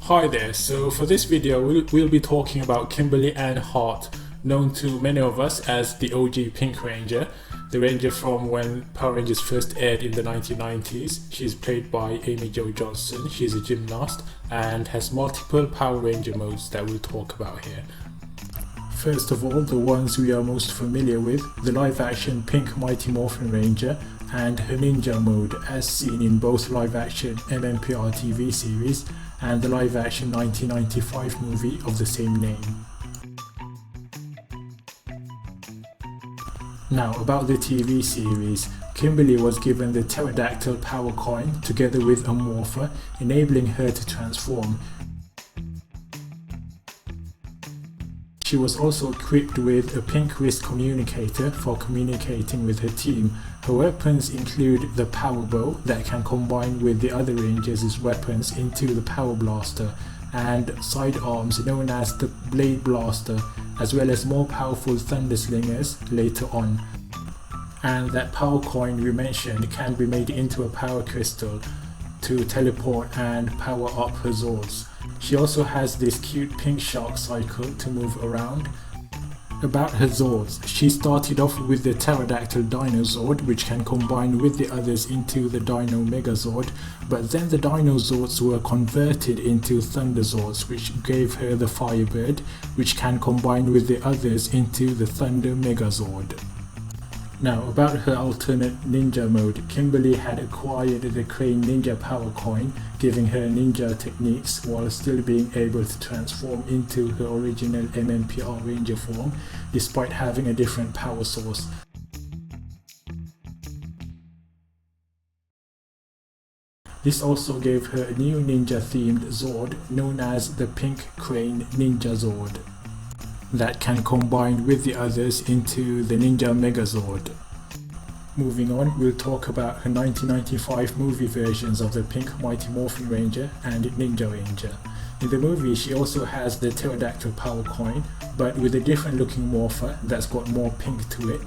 Hi there, so for this video we'll be talking about Kimberly Ann Hart, known to many of us as the OG Pink Ranger, the Ranger from when Power Rangers first aired in the 1990s. She's played by Amy Jo Johnson. She's a gymnast and has multiple Power Ranger modes that we'll talk about here. First of all, the ones we are most familiar with, the live-action Pink Mighty Morphin Ranger and her ninja mode as seen in both live-action MMPR TV series and the live-action 1995 movie of the same name. Now about the TV series, Kimberly was given the pterodactyl power coin together with a morpher, enabling her to transform. She was also equipped with a pink wrist communicator for communicating with her team. Her weapons include the power bow that can combine with the other Rangers' weapons into the power blaster, and sidearms known as the blade blaster, as well as more powerful thunder slingers later on. And that power coin we mentioned can be made into a power crystal to teleport and power up her Zords. She also has this cute pink shark cycle to move around. About her Zords, she started off with the pterodactyl Dino Zord, which can combine with the others into the Dino Megazord, but then the Dino Zords were converted into Thunder Zords, which gave her the Firebird, which can combine with the others into the Thunder Megazord. Now about her alternate ninja mode, Kimberly had acquired the Crane Ninja Power Coin, giving her ninja techniques while still being able to transform into her original MMPR Ranger form, despite having a different power source. This also gave her a new ninja themed Zord known as the Pink Crane Ninja Zord, that can combine with the others into the Ninja Megazord. Moving on, we'll talk about her 1995 movie versions of the Pink Mighty Morphin Ranger and Ninja Ranger. In the movie, she also has the pterodactyl power coin, but with a different looking morpher that's got more pink to it.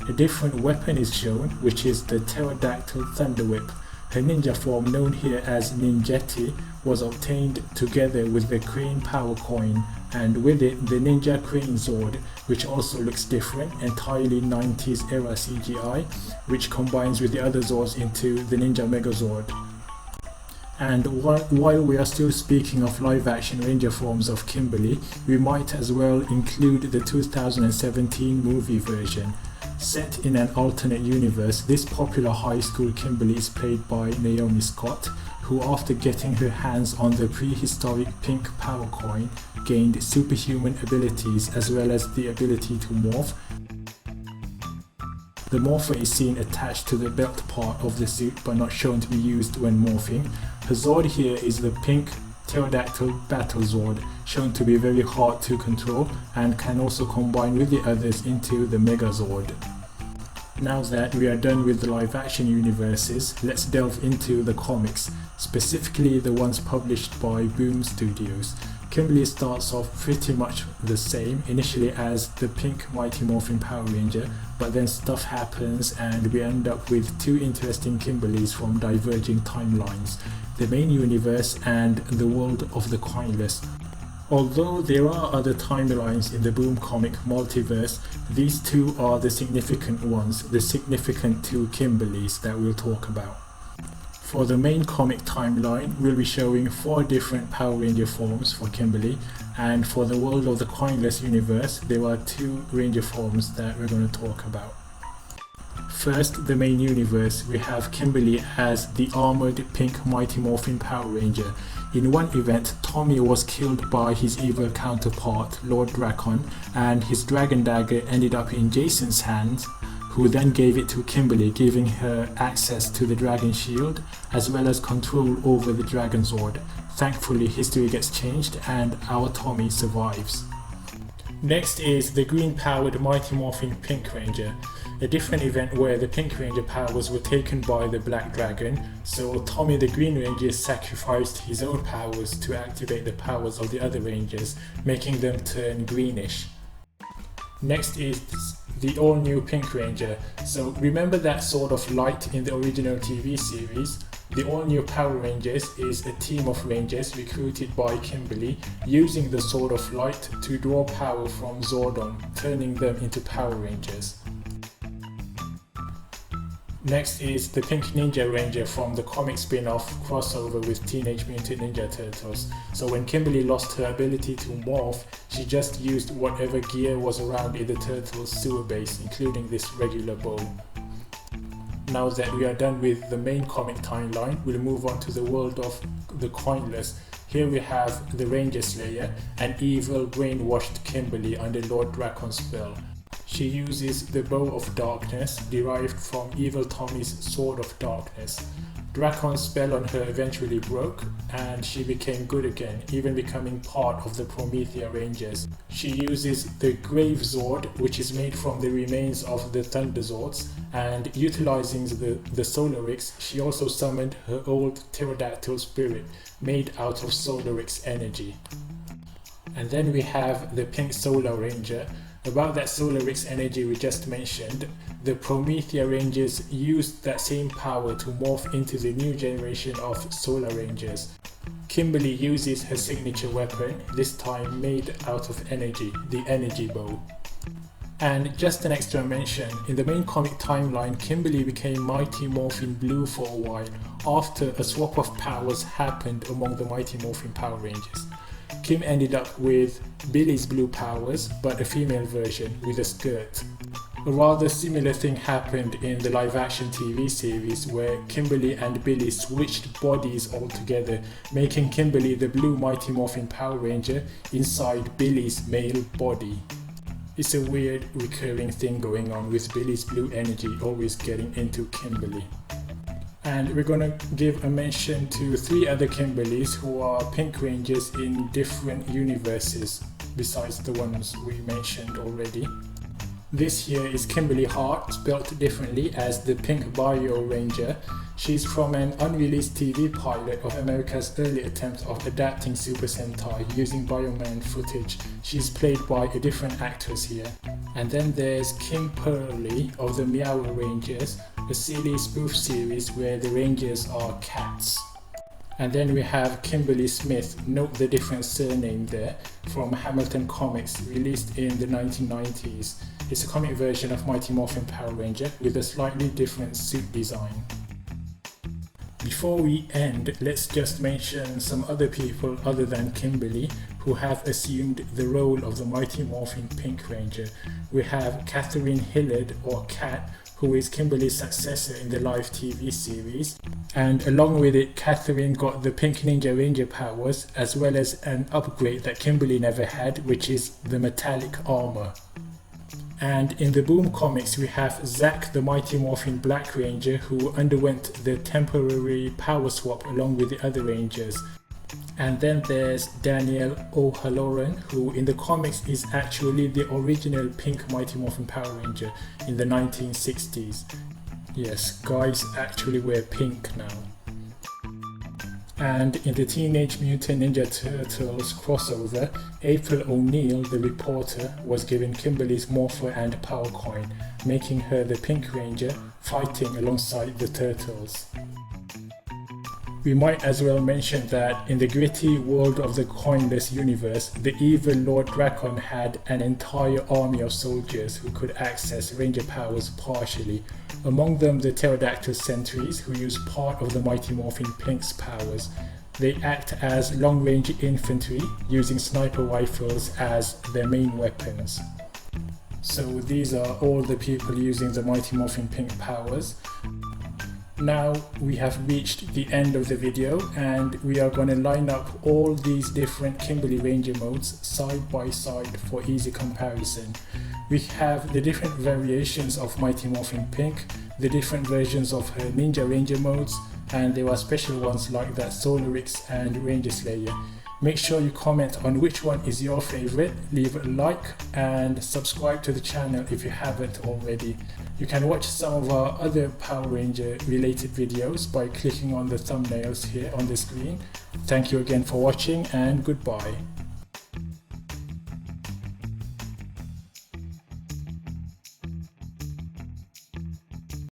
A different weapon is shown, which is the pterodactyl thunder whip. Her ninja form, known here as Ninjetti, was obtained together with the Crane Power Coin, and with it the Ninja Crane Zord, which also looks different, entirely 90s era CGI, which combines with the other Zords into the Ninja Megazord. And while we are still speaking of live-action Ranger forms of Kimberly, we might as well include the 2017 movie version. Set in an alternate universe, this popular high school Kimberly is played by Naomi Scott, who after getting her hands on the prehistoric pink power coin gained superhuman abilities as well as the ability to morph. The morpher is seen attached to the belt part of the suit but not shown to be used when morphing. Her Zord here is the pink pterodactyl battle Zord, shown to be very hard to control and can also combine with the others into the Megazord. Now that we are done with the live action universes, let's delve into the comics, specifically the ones published by Boom Studios. Kimberly starts off pretty much the same initially as the Pink Mighty Morphin Power Ranger, but then stuff happens and we end up with two interesting Kimberlys from diverging timelines, the main universe and the world of the Coinless. Although there are other timelines in the Boom comic multiverse, these two are the significant ones, the significant two Kimberlys that we'll talk about. For the main comic timeline, we'll be showing 4 different Power Ranger forms for Kimberly, and for the world of the Coinless universe, there are 2 Ranger forms that we're going to talk about. First, the main universe, we have Kimberly as the armored Pink Mighty Morphin Power Ranger. In one event, Tommy was killed by his evil counterpart, Lord Drakon, and his dragon dagger ended up in Jason's hands, who then gave it to Kimberly, giving her access to the dragon shield, as well as control over the Dragon Zord. Thankfully, history gets changed and our Tommy survives. Next is the green-powered Mighty Morphin Pink Ranger, a different event where the Pink Ranger powers were taken by the Black Dragon, so Tommy the Green Ranger sacrificed his own powers to activate the powers of the other Rangers, making them turn greenish. Next is the all-new Pink Ranger. So remember that sword of light in the original TV series? The all-new Power Rangers is a team of Rangers recruited by Kimberly, using the Sword of Light to draw power from Zordon, turning them into Power Rangers. Next is the Pink Ninja Ranger from the comic spin-off crossover with Teenage Mutant Ninja Turtles. So when Kimberly lost her ability to morph, she just used whatever gear was around in the Turtles' sewer base, including this regular bow. Now that we are done with the main comic timeline, we'll move on to the world of the Coinless. Here we have the Ranger Slayer, an evil brainwashed Kimberly under Lord Dracon's spell. She uses the Bow of Darkness, derived from Evil Tommy's Sword of Darkness. Dracon's spell on her eventually broke, and she became good again, even becoming part of the Promethea Rangers. She uses the Grave Zord, which is made from the remains of the Thunder Zords, and utilizing the Solarix, she also summoned her old pterodactyl spirit, made out of Solarix energy. And then we have the Pink Solar Ranger. About that Solarix energy we just mentioned, the Promethea Rangers used that same power to morph into the new generation of Solar Rangers. Kimberly uses her signature weapon, this time made out of energy, the Energy Bow. And just an extra mention, in the main comic timeline, Kimberly became Mighty Morphin Blue for a while, after a swap of powers happened among the Mighty Morphin Power Rangers. Kim ended up with Billy's blue powers, but a female version with a skirt. A rather similar thing happened in the live-action TV series, where Kimberly and Billy switched bodies altogether, making Kimberly the blue Mighty Morphin Power Ranger inside Billy's male body. It's a weird recurring thing going on with Billy's blue energy always getting into Kimberly. And we're gonna give a mention to 3 other Kimberlys who are Pink Rangers in different universes besides the ones we mentioned already. This here is Kimberly Hart, spelt differently as the Pink Bio Ranger. She's from an unreleased TV pilot of America's early attempt of adapting Super Sentai using Bioman footage. She's played by a different actress here. And then there's Kimberly of the Meow Rangers, a silly spoof series where the Rangers are cats. And then we have Kimberly Smith, note the different surname there, from Hamilton Comics, released in the 1990s. It's a comic version of Mighty Morphin Power Ranger with a slightly different suit design. Before we end, let's just mention some other people other than Kimberly who have assumed the role of the Mighty Morphin Pink Ranger. We have Catherine Hillard, or Cat, who is Kimberly's successor in the live TV series, and along with it, Catherine got the Pink Ninja Ranger powers, as well as an upgrade that Kimberly never had, which is the metallic armor. And in the Boom comics we have Zack the Mighty Morphin Black Ranger, who underwent the temporary power swap along with the other Rangers. And then there's Danielle O'Halloran, who in the comics is actually the original Pink Mighty Morphin Power Ranger in the 1960s. Yes, guys actually wear pink now. And in the Teenage Mutant Ninja Turtles crossover, April O'Neil, the reporter, was given Kimberly's Morpher and Power Coin, making her the Pink Ranger, fighting alongside the Turtles. We might as well mention that in the gritty world of the Coinless universe, the evil Lord Dracon had an entire army of soldiers who could access Ranger powers partially. Among them the Pterodactyl Sentries, who use part of the Mighty Morphin Pink's powers. They act as long-range infantry, using sniper rifles as their main weapons. So these are all the people using the Mighty Morphin Pink powers. Now we have reached the end of the video, and we are going to line up all these different Kimberly Ranger modes side by side for easy comparison. We have the different variations of Mighty Morphin Pink, the different versions of her Ninja Ranger modes, and there are special ones like that Solarix and Ranger Slayer. Make sure you comment on which one is your favorite, leave a like and subscribe to the channel if you haven't already. You can watch some of our other Power Ranger related videos by clicking on the thumbnails here on the screen. Thank you again for watching, and goodbye.